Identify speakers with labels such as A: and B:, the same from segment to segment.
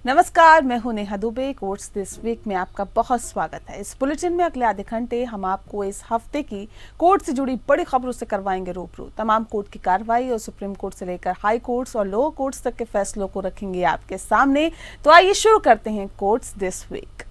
A: नमस्कार, मैं हूं Neha Dubey. Courts this week में आपका बहुत स्वागत है। इस बुलेटिन में अगले आधे घंटे हम आपको इस हफ्ते की कोर्ट से जुड़ी बड़ी खबरों से करवाएंगे रूबरू। तमाम कोर्ट की कार्रवाई और सुप्रीम कोर्ट से लेकर हाई कोर्ट्स और लोअर कोर्ट्स तक के फैसलों को रखेंगे आपके सामने। तो आइए शुरू करते हैं courts this week.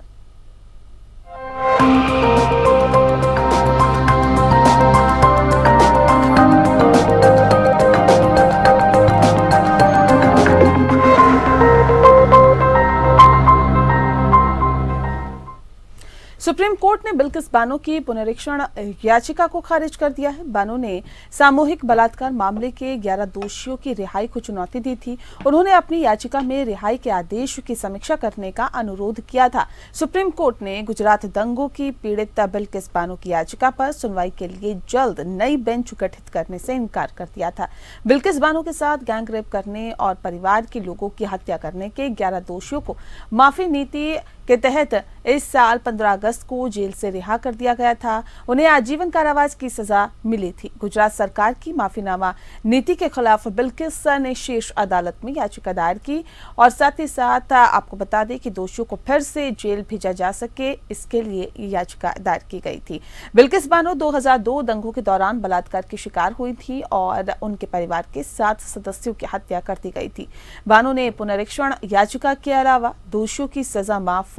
A: Supreme court ने बिल्किस बानो की पुनरीक्षण याचिका को खारिज कर दिया है। बानो ने सामूहिक बलात्कार मामले के 11 दोषियों की रिहाई को चुनौती दी थी। उन्होंने अपनी याचिका में रिहाई के आदेश की समीक्षा करने का अनुरोध किया था। सुप्रीम कोर्ट ने गुजरात दंगों की पीड़ित बिल्किस बानो की याचिका पर सुनवाई के लिए जल्द नई बेंच गठित करने से इनकार कर दिया था। बिल्किस बानो के साथ गैंग रेप करने और परिवार के लोगों की हत्या करने के 11 दोषियों को माफी नीति के तहत इस साल 15 अगस्त को जेल से रिहा कर दिया गया था। उन्हें आजीवन कारावास की सजा मिली थी। गुजरात सरकार की माफीनामा नीति के खिलाफ बिल्किस ने शीर्ष अदालत में याचिका दायर की और साथ ही साथ आपको बता दें कि दोषियों को फिर से जेल भेजा जा सके, इसके लिए याचिका दायर की गई थी। बिल्किस बानो 2002 दंगों के दौरान बलात्कार की शिकार हुई थी और उनके परिवार के 7 सदस्यों की हत्या कर दी गई थी। बानो ने पुनरीक्षण याचिका के अलावा दोषियों की सजा माफ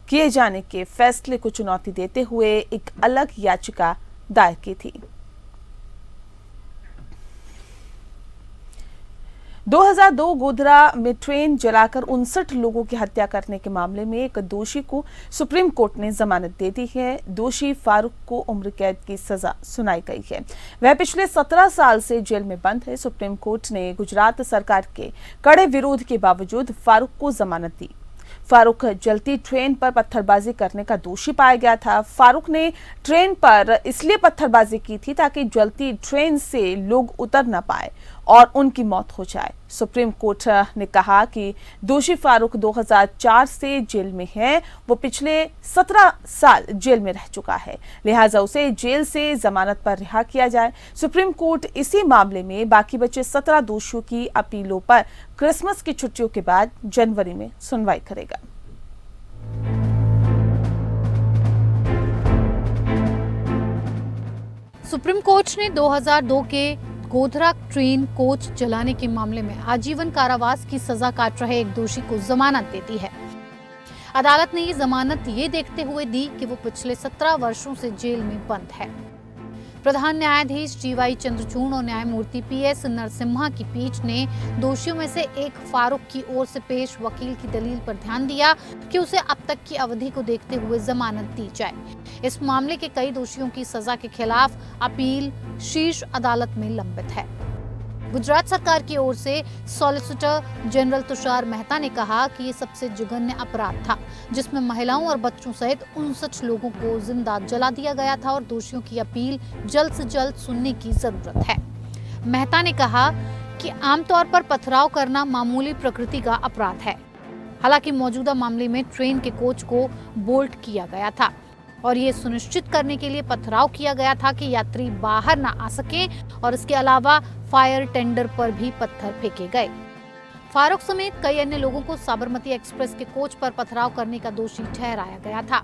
A: किए जाने के फैसले को चुनौती देते हुए एक अलग याचिका दायर की थी। 2002 गोधरा में ट्रेन जलाकर 59 लोगों की हत्या करने के मामले में एक दोषी को सुप्रीम कोर्ट ने जमानत दे दी है। दोषी फारूक को उम्र कैद की सजा सुनाई गई है। वह पिछले 17 साल से जेल में बंद है। सुप्रीम कोर्ट ने गुजरात सरकार के कड़े विरोध के बावजूद फारूक को जमानत दी। फारूक जलती ट्रेन पर पत्थरबाजी करने का दोषी पाया गया था। फारूक ने ट्रेन पर इसलिए पत्थरबाजी की थी ताकि जलती ट्रेन से लोग उतर न पाए और उनकी मौत हो जाए। सुप्रीम कोर्ट ने कहा कि दोषी फारूक 2004 से जेल में है। वो पिछले 17 साल जेल में रह चुका है, लिहाजा उसे जेल से जमानत पर रिहा किया जाए। सुप्रीम कोर्ट इसी मामले में बाकी बचे 17 दोषियों की अपीलों पर क्रिसमस की छुट्टियों के बाद जनवरी में सुनवाई करेगा।
B: सुप्रीम कोर्ट ने 2002 के गोधरा ट्रेन कोच जलाने के मामले में आजीवन कारावास की सजा काट रहे एक दोषी को जमानत दे दी है। अदालत ने ये जमानत ये देखते हुए दी कि वो पिछले 17 वर्षों से जेल में बंद है। प्रधान न्यायाधीश जीवाई चंद्रचूड़ और न्यायमूर्ति पीएस नरसिम्हा की पीठ ने दोषियों में से एक फारूक की ओर से पेश वकील की दलील पर ध्यान दिया कि उसे अब तक की अवधि को देखते हुए जमानत दी जाए। इस मामले के कई दोषियों की सजा के खिलाफ अपील शीर्ष अदालत में लंबित है। गुजरात सरकार की ओर से सॉलिसिटर जनरल तुषार मेहता ने कहा कि ये सबसे जघन्य अपराध था जिसमें महिलाओं और बच्चों सहित 59 लोगों को जिंदा जला दिया गया था और दोषियों की अपील जल्द से जल्द सुनने की जरूरत है। मेहता ने कहा कि आमतौर पर पथराव करना मामूली प्रकृति का अपराध है। हालांकि मौजूदा मामले में ट्रेन के कोच को बोल्ट किया गया था और ये सुनिश्चित करने के लिए पथराव किया गया था कि यात्री बाहर ना आ सके और इसके अलावा फायर टेंडर पर भी पत्थर फेंके गए। फारूक समेत कई अन्य लोगों को साबरमती एक्सप्रेस के कोच पर पथराव करने का दोषी ठहराया गया था।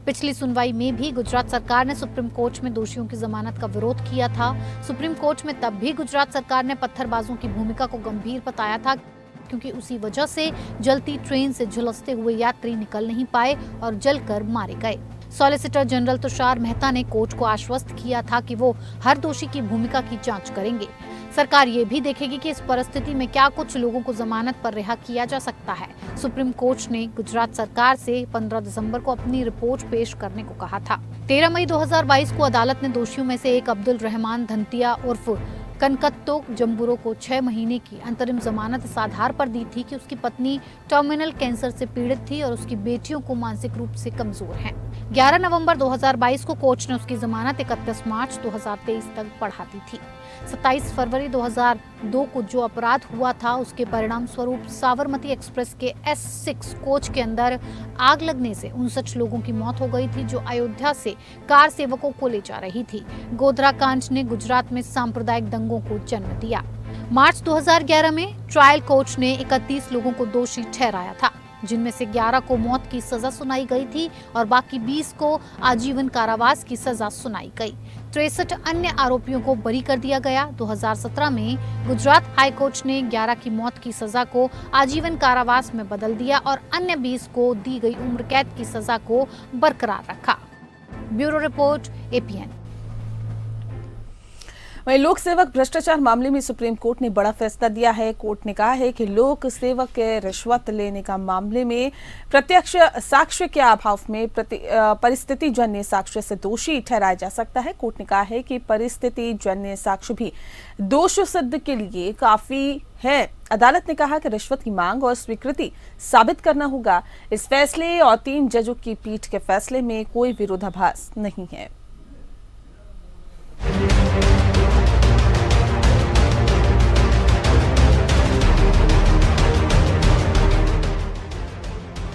B: पिछली सुनवाई में भी गुजरात सरकार ने सुप्रीम कोर्ट में दोषियों की जमानत का विरोध किया था। सुप्रीम कोर्ट में तब भी गुजरात सरकार ने पत्थरबाजों की भूमिका को गंभीर बताया था क्योंकि उसी वजह से जलती ट्रेन से झुलसते हुए यात्री निकल नहीं पाए और जलकर मारे गए। सॉलिसिटर जनरल तुषार मेहता ने कोर्ट को आश्वस्त किया था कि वो हर दोषी की भूमिका की जांच करेंगे। सरकार ये भी देखेगी कि इस परिस्थिति में क्या कुछ लोगों को जमानत पर रिहा किया जा सकता है। सुप्रीम कोर्ट ने गुजरात सरकार से 15 दिसंबर को अपनी रिपोर्ट पेश करने को कहा था। 13 मई 2022 को अदालत ने दोषियों में से एक अब्दुल रहमान धंतिया उर्फ कनकत्तो जम्बुरो को 6 महीने की अंतरिम जमानत इस आधार पर दी थी कि उसकी पत्नी टर्मिनल कैंसर से पीड़ित थी और उसकी बेटियों को मानसिक रूप से कमजोर हैं। 11 नवंबर 2022 को कोर्ट ने उसकी जमानत 31 मार्च 2023 तक बढ़ा दी थी। 27 फरवरी 2002 को जो अपराध हुआ था उसके परिणाम स्वरूप साबरमती एक्सप्रेस के S6 कोच के अंदर आग लगने से 59 लोगों की मौत हो गई थी जो अयोध्या से कार सेवकों को ले जा रही थी। गोधरा कांड ने गुजरात में सांप्रदायिक दंगों को जन्म दिया। मार्च 2011 में ट्रायल कोर्ट ने 31 लोगों को दोषी ठहराया था, जिनमें से 11 को मौत की सजा सुनाई गई थी और बाकी 20 को आजीवन कारावास की सजा सुनाई गई। 63 अन्य आरोपियों को बरी कर दिया गया। 2017 में गुजरात हाई कोर्ट ने 11 की मौत की सजा को आजीवन कारावास में बदल दिया और अन्य 20 को दी गई उम्र कैद की सजा को बरकरार रखा। Bureau report, APN।
A: वहीं लोक सेवक भ्रष्टाचार मामले में सुप्रीम कोर्ट ने बड़ा फैसला दिया है। कोर्ट ने कहा है कि लोक सेवक के रिश्वत लेने का मामले में प्रत्यक्ष साक्ष्य के अभाव में परिस्थिति जन्य साक्ष्य से दोषी ठहराया जा सकता है। कोर्ट ने कहा है कि परिस्थिति जन्य साक्ष्य भी दोष सिद्ध के लिए काफी है। अदालत ने कहा कि रिश्वत की मांग और स्वीकृति साबित करना होगा। इस फैसले और 3 जजों की पीठ के फैसले में कोई विरोधाभास नहीं है।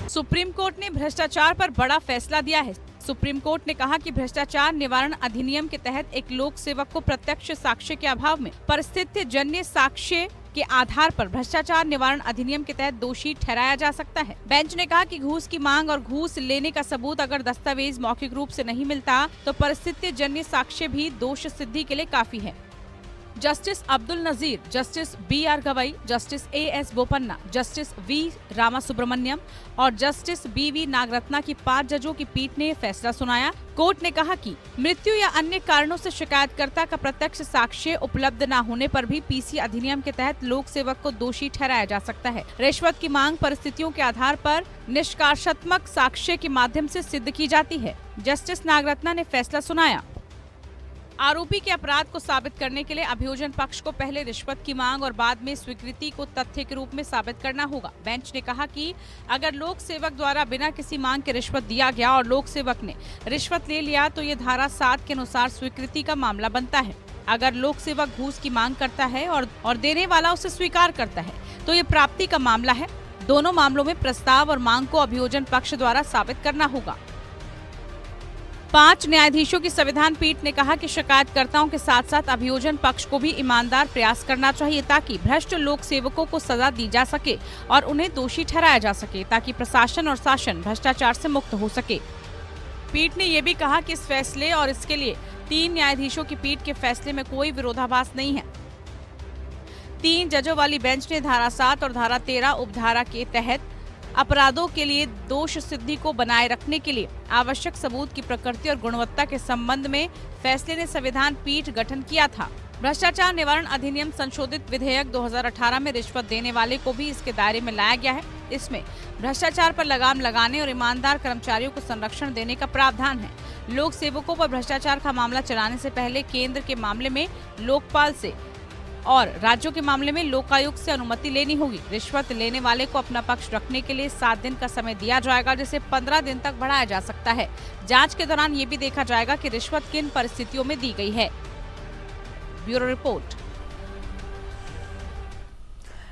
C: सुप्रीम कोर्ट ने भ्रष्टाचार पर बड़ा फैसला दिया है। सुप्रीम कोर्ट ने कहा कि भ्रष्टाचार निवारण अधिनियम के तहत एक लोक सेवक को प्रत्यक्ष साक्ष्य के अभाव में परिस्थिति जन्य साक्ष्य के आधार पर भ्रष्टाचार निवारण अधिनियम के तहत दोषी ठहराया जा सकता है। बेंच ने कहा कि घूस की मांग और घूस लेने का सबूत अगर दस्तावेज मौखिक रूप से नहीं मिलता तो परिस्थिति जन्य साक्ष्य भी दोष सिद्धि के लिए काफी है। Justice Abdul Nazeer, justice BR Gavai, justice AS Bopanna, justice V Ramasubramanian और जस्टिस BV नागरत्ना की 5 जजों की पीठ ने फैसला सुनाया। कोर्ट ने कहा कि मृत्यु या अन्य कारणों से शिकायतकर्ता का प्रत्यक्ष साक्ष्य उपलब्ध न होने पर भी PC अधिनियम के तहत लोक सेवक को दोषी ठहराया जा सकता है। रिश्वत की मांग परिस्थितियों के आधार पर निष्कर्षात्मक साक्ष्य के माध्यम से सिद्ध की जाती है। जस्टिस नागरत्ना ने फैसला सुनाया, आरोपी के अपराध को साबित करने के लिए अभियोजन पक्ष को पहले रिश्वत की मांग और बाद में स्वीकृति को तथ्य के रूप में साबित करना होगा। बेंच ने कहा कि अगर लोक सेवक द्वारा बिना किसी मांग के रिश्वत दिया गया और लोक सेवक ने रिश्वत ले लिया तो ये धारा 7 के अनुसार स्वीकृति का मामला बनता है। अगर लोक सेवक घूस की मांग करता है और देने वाला उसे स्वीकार करता है तो ये प्राप्ति का मामला है। दोनों मामलों में प्रस्ताव और मांग को अभियोजन पक्ष द्वारा साबित करना होगा। 5 न्यायाधीशों की संविधान पीठ ने कहा कि शिकायतकर्ताओं के साथ साथ अभियोजन पक्ष को भी ईमानदार प्रयास करना चाहिए ताकि भ्रष्ट लोक सेवकों को सजा दी जा सके और उन्हें दोषी ठहराया जा सके, ताकि प्रशासन और शासन भ्रष्टाचार से मुक्त हो सके। पीठ ने ये भी कहा कि इस फैसले और इसके लिए 3 न्यायाधीशों की पीठ के फैसले में कोई विरोधाभास नहीं है। 3 जजों वाली बेंच ने धारा 7 और धारा 13 उपधारा के तहत अपराधों के लिए दोष सिद्धि को बनाए रखने के लिए आवश्यक सबूत की प्रकृति और गुणवत्ता के संबंध में फैसले ने संविधान पीठ गठन किया था। भ्रष्टाचार निवारण अधिनियम संशोधित विधेयक 2018 में रिश्वत देने वाले को भी इसके दायरे में लाया गया है। इसमें भ्रष्टाचार पर लगाम लगाने और ईमानदार कर्मचारियों को संरक्षण देने का प्रावधान है। लोक सेवकों पर भ्रष्टाचार का मामला चलाने से पहले केंद्र के मामले में लोकपाल से और राज्यों के मामले में लोकायुक्त से अनुमति लेनी होगी। रिश्वत लेने वाले को अपना पक्ष रखने के लिए 7 दिन का समय दिया जाएगा, जिसे 15 दिन तक बढ़ाया जा सकता है। जांच के दौरान ये भी देखा जाएगा कि रिश्वत किन परिस्थितियों में दी गई है। Bureau report.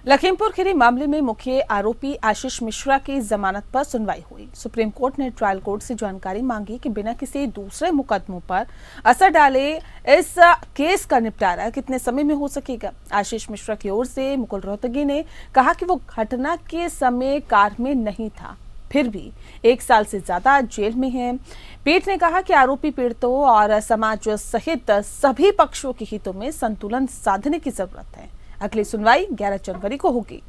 A: लखीमपुर खीरी मामले में मुख्य आरोपी आशीष मिश्रा की जमानत पर सुनवाई हुई। सुप्रीम कोर्ट ने ट्रायल कोर्ट से जानकारी मांगी कि बिना किसी दूसरे मुकदमों पर असर डाले इस केस का निपटारा कितने समय में हो सकेगा। आशीष मिश्रा की ओर से मुकुल रोहतगी ने कहा कि वो घटना के समय कार में नहीं था, फिर भी 1 साल से ज्यादा जेल में है। पीठ ने कहा कि आरोपी पीड़ितों और समाज सहित सभी पक्षों के हितों में संतुलन साधने की जरूरत है। अगली सुनवाई 11 जनवरी को होगी।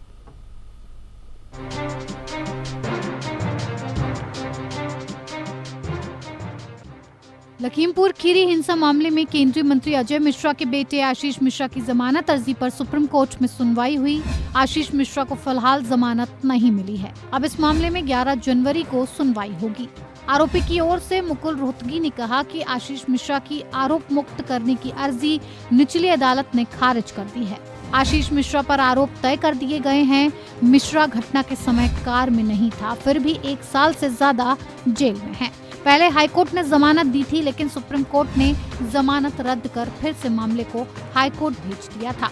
B: लखीमपुर खीरी हिंसा मामले में केंद्रीय मंत्री अजय मिश्रा के बेटे आशीष मिश्रा की जमानत अर्जी पर सुप्रीम कोर्ट में सुनवाई हुई। आशीष मिश्रा को फिलहाल जमानत नहीं मिली है। अब इस मामले में 11 जनवरी को सुनवाई होगी। आरोपी की ओर से मुकुल रोहतगी ने कहा कि आशीष मिश्रा की आरोप मुक्त करने की अर्जी निचली अदालत ने खारिज कर दी है। आशीष मिश्रा पर आरोप तय कर दिए गए हैं। मिश्रा घटना के समय कार में नहीं था, फिर भी 1 साल से ज्यादा जेल में है। पहले हाईकोर्ट ने जमानत दी थी, लेकिन सुप्रीम कोर्ट ने जमानत रद्द कर फिर से मामले को हाईकोर्ट भेज दिया था।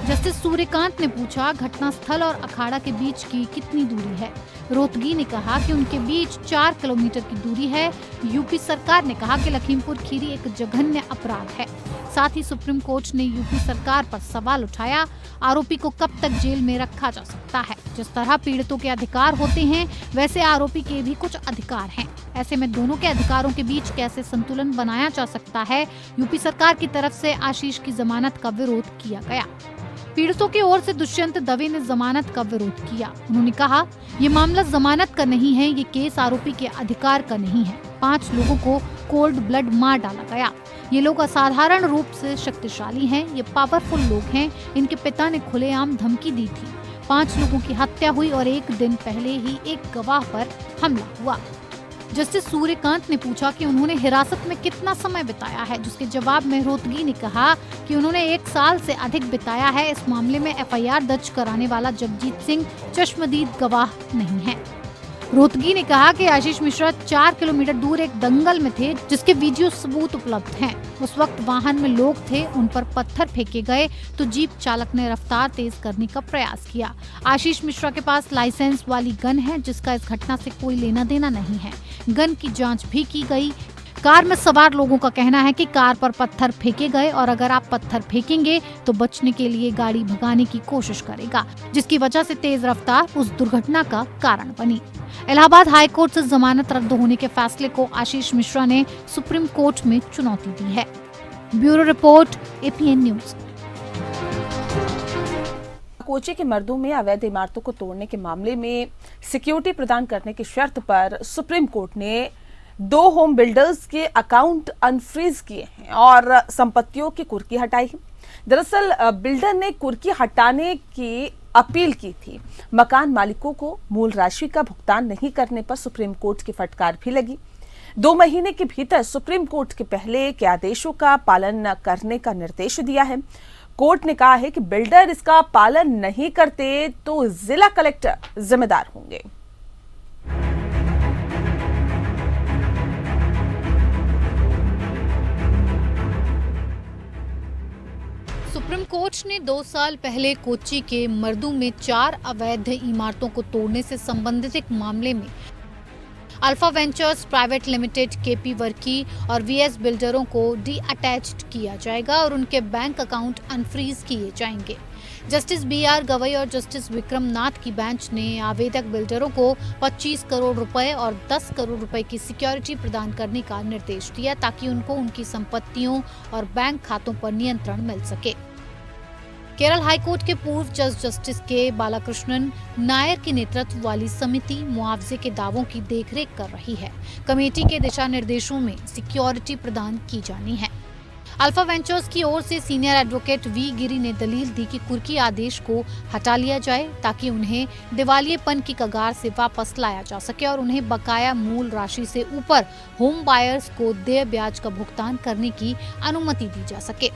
B: जस्टिस सूर्यकांत ने पूछा, घटनास्थल और अखाड़ा के बीच की कितनी दूरी है। रोहतगी ने कहा कि उनके बीच 4 किलोमीटर की दूरी है। यूपी सरकार ने कहा कि लखीमपुर खीरी एक जघन्य अपराध है। साथ ही सुप्रीम कोर्ट ने यूपी सरकार पर सवाल उठाया, आरोपी को कब तक जेल में रखा जा सकता है। जिस तरह पीड़ितों के अधिकार होते हैं, वैसे आरोपी के भी कुछ अधिकार हैं। ऐसे में दोनों के अधिकारों के बीच कैसे संतुलन बनाया जा सकता है। यूपी सरकार की तरफ से आशीष की जमानत का विरोध किया गया। पीड़ितों की ओर से दुष्यंत दवे ने जमानत का विरोध किया। उन्होंने कहा, ये मामला जमानत का नहीं है, ये केस आरोपी के अधिकार का नहीं है। 5 लोगों को कोल्ड ब्लड मार डाला गया। ये लोग असाधारण रूप से शक्तिशाली हैं, ये पावरफुल लोग हैं। इनके पिता ने खुलेआम धमकी दी थी। 5 लोगों की हत्या हुई और 1 दिन पहले ही एक गवाह पर हमला हुआ। जस्टिस सूर्यकांत ने पूछा कि उन्होंने हिरासत में कितना समय बिताया है, जिसके जवाब में रोहतगी ने कहा कि उन्होंने 1 साल से अधिक बिताया है। इस मामले में FIR दर्ज कराने वाला जगजीत सिंह चश्मदीद गवाह नहीं है। रोहतगी ने कहा कि आशीष मिश्रा 4 किलोमीटर दूर एक दंगल में थे, जिसके वीडियो सबूत उपलब्ध हैं। उस वक्त वाहन में लोग थे, उन पर पत्थर फेंके गए तो जीप चालक ने रफ्तार तेज करने का प्रयास किया। आशीष मिश्रा के पास लाइसेंस वाली गन है, जिसका इस घटना से कोई लेना देना नहीं है। गन की जांच भी की गई। कार में सवार लोगों का कहना है कि कार पर पत्थर फेंके गए और अगर आप पत्थर फेंकेंगे तो बचने के लिए गाड़ी भगाने की कोशिश करेगा, जिसकी वजह से तेज रफ्तार उस दुर्घटना का कारण बनी। इलाहाबाद हाई कोर्ट से जमानत रद्द होने के फैसले को आशीष मिश्रा ने सुप्रीम कोर्ट में चुनौती दी है। Bureau report, APN news.
A: Kochi के मर्दू में अवैध इमारतों को तोड़ने के मामले में सिक्योरिटी प्रदान करने की शर्त पर सुप्रीम कोर्ट ने 2 होम बिल्डर्स के अकाउंट अनफ्रीज किए हैं और संपत्तियों की कुर्की हटाई है। दरअसल बिल्डर ने कुर्की हटाने की अपील की थी। मकान मालिकों को मूल राशि का भुगतान नहीं करने पर सुप्रीम कोर्ट की फटकार भी लगी। 2 महीने के भीतर सुप्रीम कोर्ट के पहले के आदेशों का पालन करने का निर्देश दिया है। कोर्ट ने कहा है कि बिल्डर इसका पालन नहीं करते तो जिला कलेक्टर जिम्मेदार होंगे।
B: सुप्रीम कोर्ट ने 2 साल पहले कोच्चि के मर्दू में 4 अवैध इमारतों को तोड़ने से संबंधित एक मामले में alpha ventures private limited, KP Varkey और VS बिल्डरों को डीअटैच्ड किया जाएगा और उनके बैंक अकाउंट अनफ्रीज किए जाएंगे। जस्टिस BR गवई और जस्टिस विक्रम नाथ की बेंच ने आवेदक बिल्डरों को 25 करोड़ रुपए और 10 करोड़ रुपए की सिक्योरिटी प्रदान करने का निर्देश दिया, ताकि उनको उनकी संपत्तियों और बैंक खातों पर नियंत्रण मिल सके। केरल हाईकोर्ट के पूर्व जज जस्टिस के बालाकृष्णन नायर के नेतृत्व वाली समिति मुआवजे के दावों की देखरेख कर रही है। कमेटी के दिशा निर्देशों में सिक्योरिटी प्रदान की जानी है। अल्फा वेंचर्स की ओर से सीनियर एडवोकेट V गिरी ने दलील दी कि कुर्की आदेश को हटा लिया जाए, ताकि उन्हें दिवालियेपन की कगार से वापस लाया जा सके और उन्हें बकाया मूल राशि से ऊपर होम बायर्स को देय ब्याज का भुगतान करने की अनुमति दी जा सके।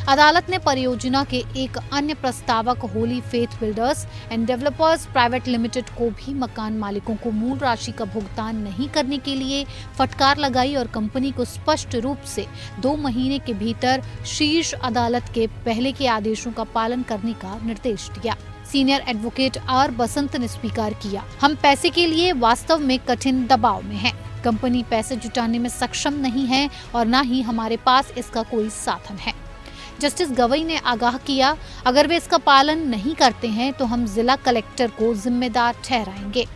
B: अदालत ने परियोजना के एक अन्य प्रस्तावक Holi faith builders and developers private limited को भी मकान मालिकों को मूल राशि का भुगतान नहीं करने के लिए फटकार लगाई और कंपनी को स्पष्ट रूप से 2 महीने के भीतर शीर्ष अदालत के पहले के आदेशों का पालन करने का निर्देश दिया। सीनियर एडवोकेट R बसंत ने स्वीकार किया, हम पैसे के लिए वास्तव में कठिन दबाव में हैं। कंपनी पैसे जुटाने में सक्षम नहीं है और न ही हमारे पास इसका कोई साधन है। जस्टिस गवई ने आगाह किया, अगर वे इसका पालन नहीं करते हैं तो हम जिला कलेक्टर को जिम्मेदार ठहराएंगे।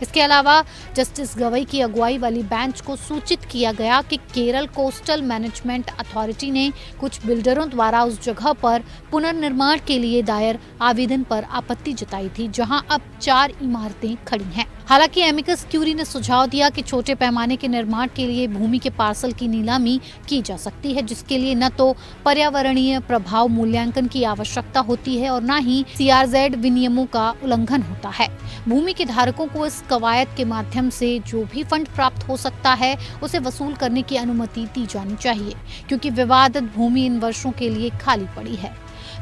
B: इसके अलावा जस्टिस गवई की अगुवाई वाली बेंच को सूचित किया गया कि केरल कोस्टल मैनेजमेंट अथॉरिटी ने कुछ बिल्डरों द्वारा उस जगह पर पुनर्निर्माण के लिए दायर आवेदन पर आपत्ति जताई थी, जहां अब 4 इमारतें खड़ी हैं। हालांकि एमिकस क्यूरी ने सुझाव दिया कि छोटे पैमाने के निर्माण के लिए भूमि के पार्सल की नीलामी की जा सकती है, जिसके लिए न तो पर्यावरणीय प्रभाव मूल्यांकन की आवश्यकता होती है और न ही CRZ विनियमों का उल्लंघन होता है। भूमि के धारकों को इस कवायद के माध्यम से जो भी फंड प्राप्त हो सकता है उसे वसूल करने की अनुमति दी जानी चाहिए, क्योंकि विवादित भूमि इन वर्षों के लिए खाली पड़ी है।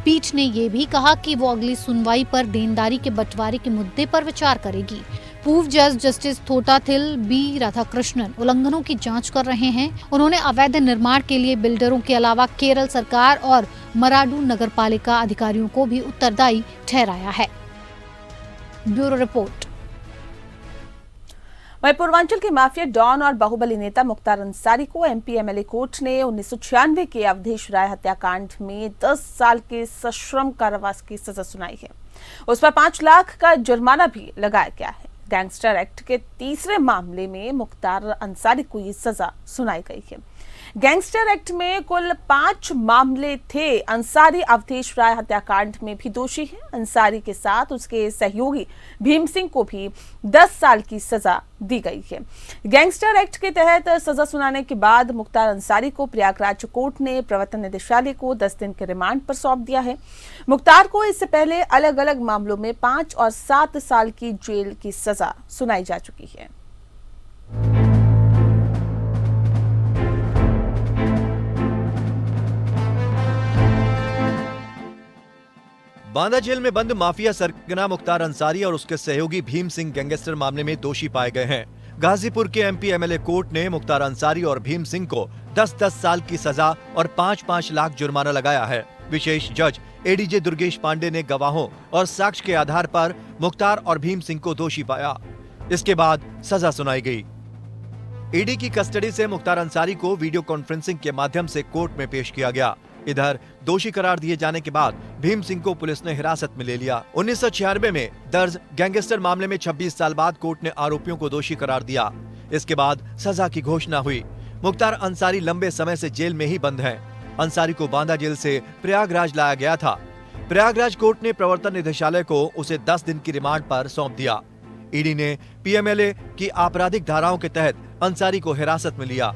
B: पीठ ने ये भी कहा कि वो अगली सुनवाई पर देनदारी के बंटवारे के मुद्दे पर विचार करेगी। पूर्व जज जस्टिस थोटाथिल B राधाकृष्णन उल्लंघनों की जांच कर रहे हैं। उन्होंने अवैध निर्माण के लिए बिल्डरों के अलावा केरल सरकार और मराडू नगरपालिका अधिकारियों को भी उत्तरदायी ठहराया है। Bureau report.
A: वहीं पूर्वांचल के माफिया डॉन और बाहुबली नेता मुख्तार अंसारी को एमपी एमएलए कोर्ट ने 1996 के अवधेश राय हत्याकांड में 10 साल के सश्रम कारावास की सजा सुनाई है। उस पर 5 लाख का जुर्माना भी लगाया गया है। गैंगस्टर एक्ट के तीसरे मामले में मुख्तार अंसारी को ये सजा सुनाई गई है। गैंगस्टर एक्ट में कुल 5 मामले थे। अंसारी अवधेश राय हत्याकांड में भी दोषी है। अंसारी के साथ उसके सहयोगी भीम सिंह को भी 10 साल की सजा दी गई है। गैंगस्टर एक्ट के तहत सजा सुनाने के बाद मुख्तार अंसारी को प्रयागराज कोर्ट ने प्रवर्तन निदेशालय को 10 दिन के रिमांड पर सौंप दिया है। मुख्तार को इससे पहले अलग अलग मामलों में 5 और 7 साल की जेल की सजा सुनाई जा चुकी है।
D: बांदा जेल में बंद माफिया सरगना मुख्तार अंसारी और उसके सहयोगी भीम सिंह गैंगस्टर मामले में दोषी पाए गए हैं। गाजीपुर के एमपी एमएलए कोर्ट ने मुख्तार अंसारी और भीम सिंह को 10-10 साल की सजा और 5-5 लाख जुर्माना लगाया है। विशेष जज एडीजे दुर्गेश पांडे ने गवाहों और साक्ष्य के आधार पर मुख्तार और भीम सिंह को दोषी पाया। इसके बाद सजा सुनाई गई। ईडी की कस्टडी से मुख्तार अंसारी को वीडियो कॉन्फ्रेंसिंग के माध्यम से कोर्ट में पेश किया गया। इधर दोषी करार दिए जाने के बाद भीम सिंह को पुलिस ने हिरासत में ले लिया। 1996 में दर्ज गैंगस्टर मामले में 26 साल बाद कोर्ट ने आरोपियों को दोषी करार दिया। इसके बाद सजा की घोषणा हुई। मुख्तार अंसारी लंबे समय से जेल में ही बंद हैं। अंसारी को बांदा जेल से प्रयागराज लाया गया था। प्रयागराज कोर्ट ने प्रवर्तन निदेशालय को उसे 10 दिन की रिमांड पर सौंप दिया। ईडी ने पीएमएलए की आपराधिक धाराओं के तहत अंसारी को हिरासत में लिया।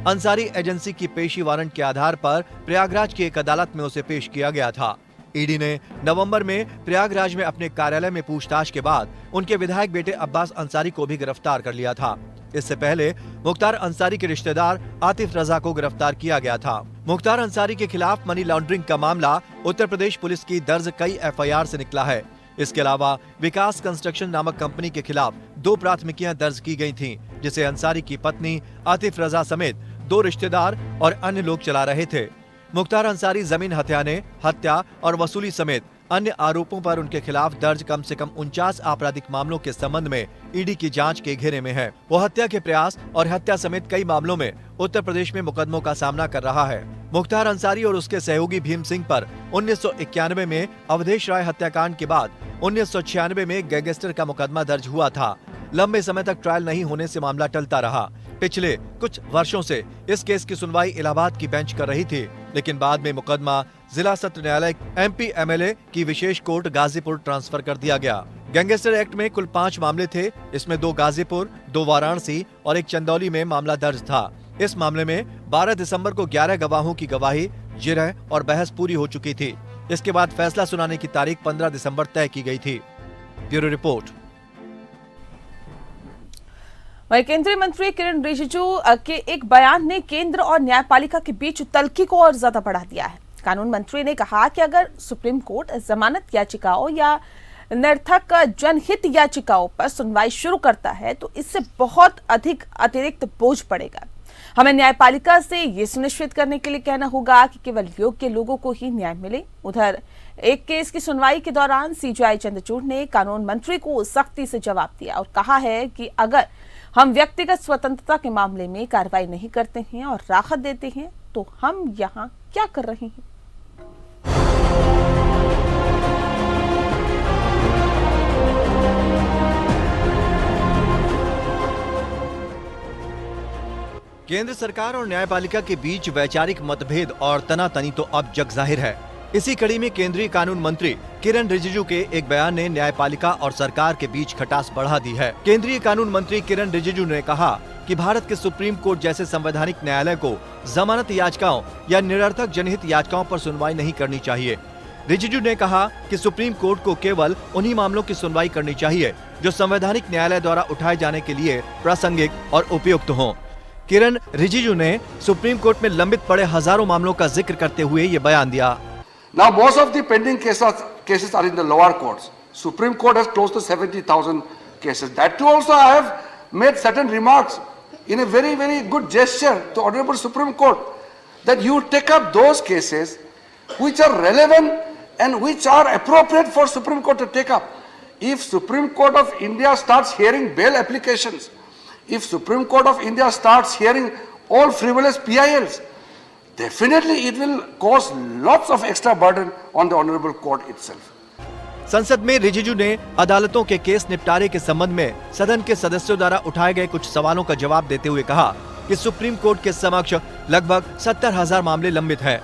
D: अंसारी एजेंसी की पेशी वारंट के आधार पर प्रयागराज की एक अदालत में उसे पेश किया गया था। ईडी ने नवंबर में प्रयागराज में अपने कार्यालय में पूछताछ के बाद उनके विधायक बेटे अब्बास अंसारी को भी गिरफ्तार कर लिया था। इससे पहले मुख्तार अंसारी के रिश्तेदार आतिफ रजा को गिरफ्तार किया गया था। मुख्तार अंसारी के खिलाफ मनी लॉन्ड्रिंग का मामला उत्तर प्रदेश पुलिस की दर्ज कई एफआईआर से निकला है। इसके अलावा विकास कंस्ट्रक्शन नामक कंपनी के खिलाफ 2 प्राथमिकियां दर्ज की गई थीं, जिसे अंसारी की पत्नी आतिफ रजा समेत 2 रिश्तेदार और अन्य लोग चला रहे थे। मुख्तार अंसारी जमीन हथियाने, हत्या और वसूली समेत अन्य आरोपों पर उनके खिलाफ दर्ज कम से कम 49 आपराधिक मामलों के संबंध में ईडी की जांच के घेरे में है। वो हत्या के प्रयास और हत्या समेत कई मामलों में उत्तर प्रदेश में मुकदमों का सामना कर रहा है। मुख्तार अंसारी और उसके सहयोगी भीम सिंह पर 1991 में अवधेश राय हत्याकांड के बाद 1996 में गैंगस्टर का मुकदमा दर्ज हुआ था। लंबे समय तक ट्रायल नहीं होने से मामला टलता रहा। पिछले कुछ वर्षों से इस केस की सुनवाई इलाहाबाद की बेंच कर रही थी, लेकिन बाद में मुकदमा जिला सत्र न्यायालय एमपी एमएलए की विशेष कोर्ट गाजीपुर ट्रांसफर कर दिया गया। गैंगस्टर एक्ट में कुल 5 मामले थे। इसमें 2 गाजीपुर, 2 वाराणसी और 1 चंदौली में मामला दर्ज था। इस मामले में 12 दिसंबर को 11 गवाहों की गवाही, जिरह और बहस पूरी हो चुकी थी। इसके बाद फैसला सुनाने की तारीख 15 दिसंबर तय की गई थी। Bureau report.
A: वहीं केंद्रीय मंत्री किरण रिजिजू के एक बयान ने केंद्र और न्यायपालिका के बीच तल्खी को और ज्यादा बढ़ा दिया है। कानून मंत्री ने कहा कि अगर सुप्रीम कोर्ट जमानत याचिकाओं या निरर्थक जनहित याचिकाओं पर सुनवाई शुरू करता है तो इससे बहुत अधिक अतिरिक्त बोझ पड़ेगा। हमें न्यायपालिका से ये सुनिश्चित करने के लिए कहना होगा कि केवल योग्य लोगों को ही न्याय मिले। उधर एक केस की सुनवाई के दौरान सीजेआई चंद्रचूड़ ने कानून मंत्री को सख्ती से जवाब दिया और कहा है कि अगर हम व्यक्तिगत स्वतंत्रता के मामले में कार्रवाई नहीं करते हैं और राहत देते हैं तो हम यहाँ क्या कर रहे हैं।
D: केंद्र सरकार और न्यायपालिका के बीच वैचारिक मतभेद और तनातनी तो अब जग जाहिर है। इसी कड़ी में केंद्रीय कानून मंत्री किरण रिजिजू के एक बयान ने न्यायपालिका और सरकार के बीच खटास बढ़ा दी है। केंद्रीय कानून मंत्री किरण रिजिजू ने कहा कि भारत के सुप्रीम कोर्ट जैसे संवैधानिक न्यायालय को जमानत याचिकाओं या निरर्थक जनहित याचिकाओं पर सुनवाई नहीं करनी चाहिए। रिजिजू ने कहा कि सुप्रीम कोर्ट को केवल उन्हीं मामलों की सुनवाई करनी चाहिए जो संवैधानिक न्यायालय द्वारा उठाए जाने के लिए प्रासंगिक और उपयुक्त हों। किरण रिजिजू ने सुप्रीम कोर्ट में लंबित पड़े हजारों मामलों का जिक्र करते हुए ये बयान दिया।
E: Now most of the pending cases are in the lower courts. Supreme Court has close to 70,000 cases. That too also I have made certain remarks in a very, very good gesture to Honorable Supreme Court that you take up those cases which are relevant and which are appropriate for Supreme Court to take up. If Supreme Court of India starts hearing bail applications, if Supreme Court of India starts hearing all frivolous PILs, definitely it will cause lots of extra burden on the Honorable Court itself.
D: संसद में रिजिजू ने अदालतों के case निपटारे के संबंध में सदन के सदस्यों द्वारा उठाए गए कुछ सवालों का जवाब देते हुए कहा कि सुप्रीम कोर्ट के समक्ष लगभग 70,000 मामले लंबित हैं।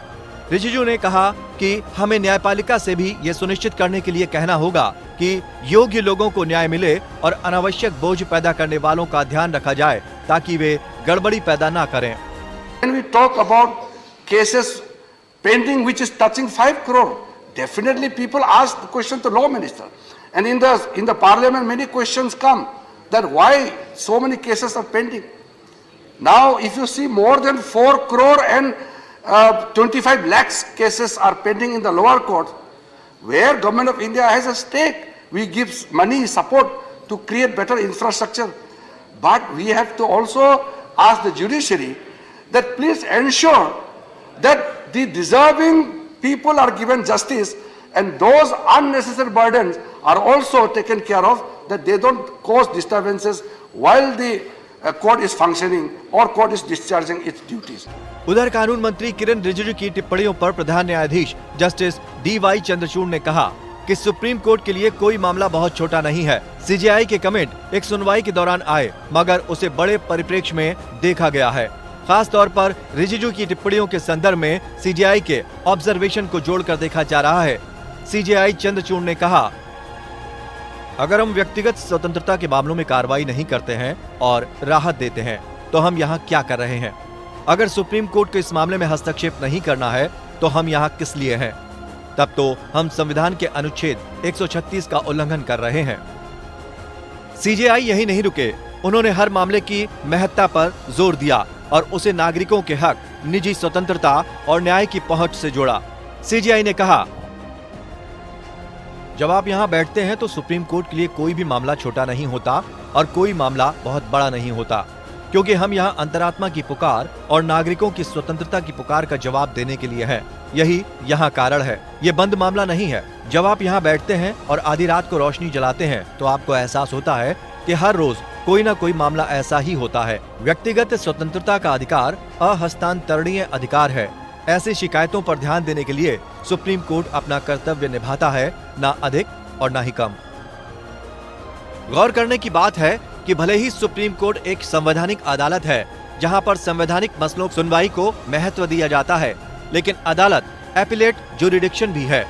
D: रिजिजू ने कहा कि हमें न्यायपालिका से भी ये सुनिश्चित करने के लिए कहना होगा कि योग्य लोगों को न्याय मिले और अनावश्यक बोझ पैदा करने वालों का ध्यान रखा जाए ताकि वे गड़बड़ी पैदा ना करें।
E: When we talk about cases pending which is touching 5 crore, definitely people ask the question to law minister, and in the parliament many questions come that why so many cases are pending. Now if you see more than 4 crore and 25 lakhs cases are pending in the lower court, where Government of India has a stake. We give money, support to create better infrastructure, but we have to also ask the judiciary that please ensure that the deserving people are given justice and those unnecessary burdens are also taken care of, that they don't cause disturbances while the court is functioning or court is discharging its duties.
D: उधर कानून मंत्री किरण रिजिजू की टिप्पणियों पर प्रधान न्यायाधीश justice DY Chandrachud ने कहा कि सुप्रीम कोर्ट के लिए कोई मामला बहुत छोटा नहीं है। CJI के कमेंट एक सुनवाई के दौरान आए मगर उसे बड़े परिप्रेक्ष्य में देखा गया है। खास तौर पर रिजिजू की टिप्पणियों के संदर्भ में CJI के ऑब्जर्वेशन को जोड़कर देखा जा रहा है। CJI चंद्रचूड़ ने कहा, अगर हम व्यक्तिगत स्वतंत्रता के मामलों में कार्रवाई नहीं करते हैं और राहत देते हैं तो हम यहाँ क्या कर रहे हैं? अगर सुप्रीम कोर्ट को इस मामले में हस्तक्षेप नहीं करना है तो हम यहाँ किस लिए हैं? तब तो हम संविधान के अनुच्छेद 136 का उल्लंघन कर रहे हैं। CJI यही नहीं रुके, उन्होंने हर मामले की महत्ता पर जोर दिया और उसे नागरिकों के हक, निजी स्वतंत्रता और न्याय की पहुंच से जोड़ा। CJI ने कहा, जब आप यहाँ बैठते हैं तो सुप्रीम कोर्ट के लिए कोई भी मामला छोटा नहीं होता और कोई मामला बहुत बड़ा नहीं होता, क्योंकि हम यहाँ अंतरात्मा की पुकार और नागरिकों की स्वतंत्रता की पुकार का जवाब देने के लिए हैं। यही यहाँ कारण है। ये बंद मामला नहीं है। जब आप यहाँ बैठते हैं और आधी रात को रोशनी जलाते हैं तो आपको एहसास होता है कि हर रोज कोई ना कोई मामला ऐसा ही होता है। व्यक्तिगत स्वतंत्रता का अधिकार अहस्तांतरणीय अधिकार है। ऐसी शिकायतों पर ध्यान देने के लिए सुप्रीम कोर्ट अपना कर्तव्य निभाता है, ना अधिक और ना ही कम। गौर करने की बात है कि भले ही सुप्रीम कोर्ट एक संवैधानिक अदालत है जहां पर संवैधानिक मसलों सुनवाई को महत्व दिया जाता है, लेकिन अदालत एपिलेट ज्यूरिडिक्शन भी है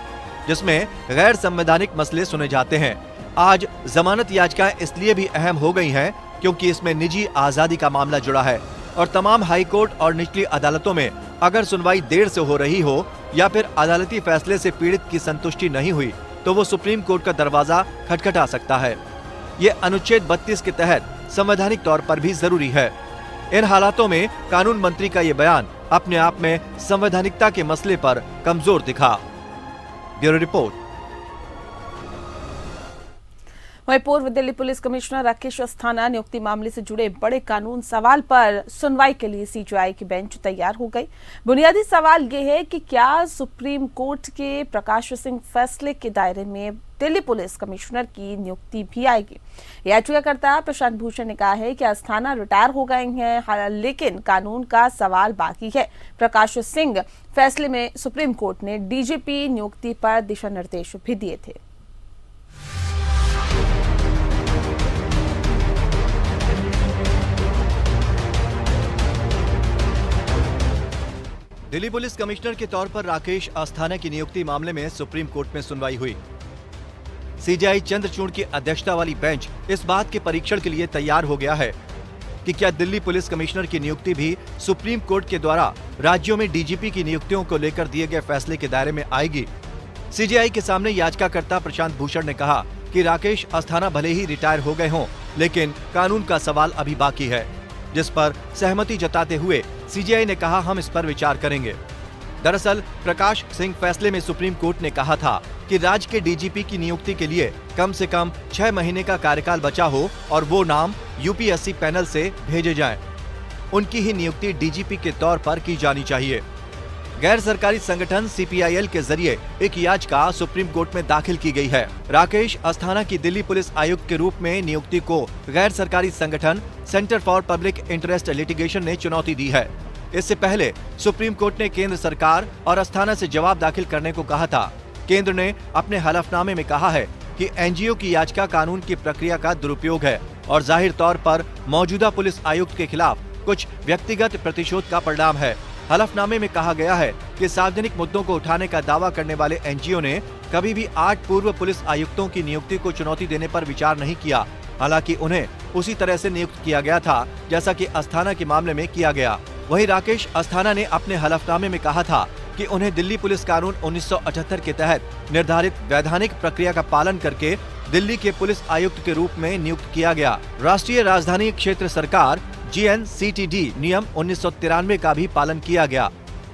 D: जिसमें गैर संवैधानिक मसले सुने जाते हैं। आज जमानत याचिका इसलिए भी अहम हो गई है क्योंकि इसमें निजी आजादी का मामला जुड़ा है और तमाम हाई कोर्ट और निचली अदालतों में अगर सुनवाई देर से हो रही हो या फिर अदालती फैसले से पीड़ित की संतुष्टि नहीं हुई तो वो सुप्रीम कोर्ट का दरवाजा खटखटा सकता है। ये अनुच्छेद 32 के तहत संवैधानिक तौर पर भी जरूरी है। इन हालातों में कानून मंत्री का ये बयान अपने आप में संवैधानिकता के मसले पर कमजोर दिखा। Bureau report.
A: वहीं पूर्व दिल्ली पुलिस कमिश्नर राकेश अस्थाना नियुक्ति मामले से जुड़े बड़े कानून सवाल पर सुनवाई के लिए CJI की बेंच तैयार हो गई। बुनियादी सवाल ये है कि क्या सुप्रीम कोर्ट के प्रकाश सिंह फैसले के दायरे में दिल्ली पुलिस कमिश्नर की नियुक्ति भी आएगी। याचिकाकर्ता प्रशांत भूषण ने कहा है कि अस्थाना रिटायर हो गए हैं, लेकिन कानून का सवाल बाकी है। प्रकाश सिंह फैसले में सुप्रीम कोर्ट ने DGP नियुक्ति पर दिशा निर्देश भी दिए थे।
D: दिल्ली पुलिस कमिश्नर के तौर पर राकेश अस्थाना की नियुक्ति मामले में सुप्रीम कोर्ट में सुनवाई हुई। CJI चंद्रचूड़ की अध्यक्षता वाली बेंच इस बात के परीक्षण के लिए तैयार हो गया है कि क्या दिल्ली पुलिस कमिश्नर की नियुक्ति भी सुप्रीम कोर्ट के द्वारा राज्यों में DGP की नियुक्तियों को लेकर दिए गए फैसले के दायरे में आएगी। CJI के सामने याचिकाकर्ता प्रशांत भूषण ने कहा कि राकेश अस्थाना भले ही रिटायर हो गए हों, लेकिन कानून का सवाल अभी बाकी है, जिस पर सहमति जताते हुए CJI ने कहा, हम इस पर विचार करेंगे। दरअसल प्रकाश सिंह फैसले में सुप्रीम कोर्ट ने कहा था कि राज्य के DGP की नियुक्ति के लिए कम से कम 6 महीने का कार्यकाल बचा हो और वो नाम UPSC पैनल से भेजे जाएं। उनकी ही नियुक्ति DGP के तौर पर की जानी चाहिए। गैर सरकारी संगठन सीपीआईएल के जरिए एक याचिका सुप्रीम कोर्ट में दाखिल की गई है। राकेश अस्थाना की दिल्ली पुलिस आयुक्त के रूप में नियुक्ति को गैर सरकारी संगठन centre for public interest litigation ने चुनौती दी है। इससे पहले सुप्रीम कोर्ट ने केंद्र सरकार और अस्थाना से जवाब दाखिल करने को कहा था। केंद्र ने अपने हलफनामे में कहा है कि एनजीओ की याचिका कानून की प्रक्रिया का दुरुपयोग है और जाहिर तौर पर मौजूदा पुलिस आयुक्त के खिलाफ कुछ व्यक्तिगत प्रतिशोध का परिणाम है। हलफनामे में कहा गया है कि सार्वजनिक मुद्दों को उठाने का दावा करने वाले एनजीओ ने कभी भी 8 पूर्व पुलिस आयुक्तों की नियुक्ति को चुनौती देने पर विचार नहीं किया, हालांकि उन्हें उसी तरह से नियुक्त किया गया था जैसा कि अस्थाना के मामले में किया गया। वहीं राकेश अस्थाना ने अपने हलफनामे में कहा था कि उन्हें दिल्ली पुलिस कानून 1978 के तहत निर्धारित वैधानिक प्रक्रिया का पालन करके दिल्ली के पुलिस आयुक्त के रूप में नियुक्त किया गया। राष्ट्रीय राजधानी क्षेत्र सरकार GNCTD नियम 1993 का भी पालन किया गया।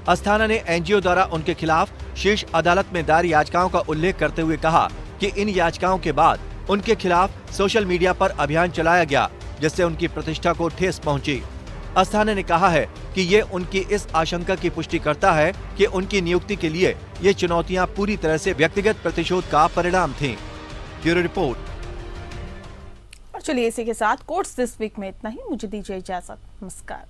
D: अस्थाना ने एनजीओ द्वारा उनके खिलाफ शीर्ष अदालत में दायर याचिकाओं का उल्लेख करते हुए कहा कि इन याचिकाओं के बाद उनके खिलाफ सोशल मीडिया पर अभियान चलाया गया, जिससे उनकी प्रतिष्ठा को ठेस पहुंची। अस्थाना ने कहा है कि ये उनकी इस आशंका की पुष्टि करता है कि उनकी नियुक्ति के लिए ये चुनौतियां पूरी तरह से व्यक्तिगत प्रतिशोध का परिणाम थीं। Bureau report.
A: और चलिए इसी के साथ कोर्ट्स दिस वीक में इतना ही। मुझे दीजिए इजाजत। नमस्कार।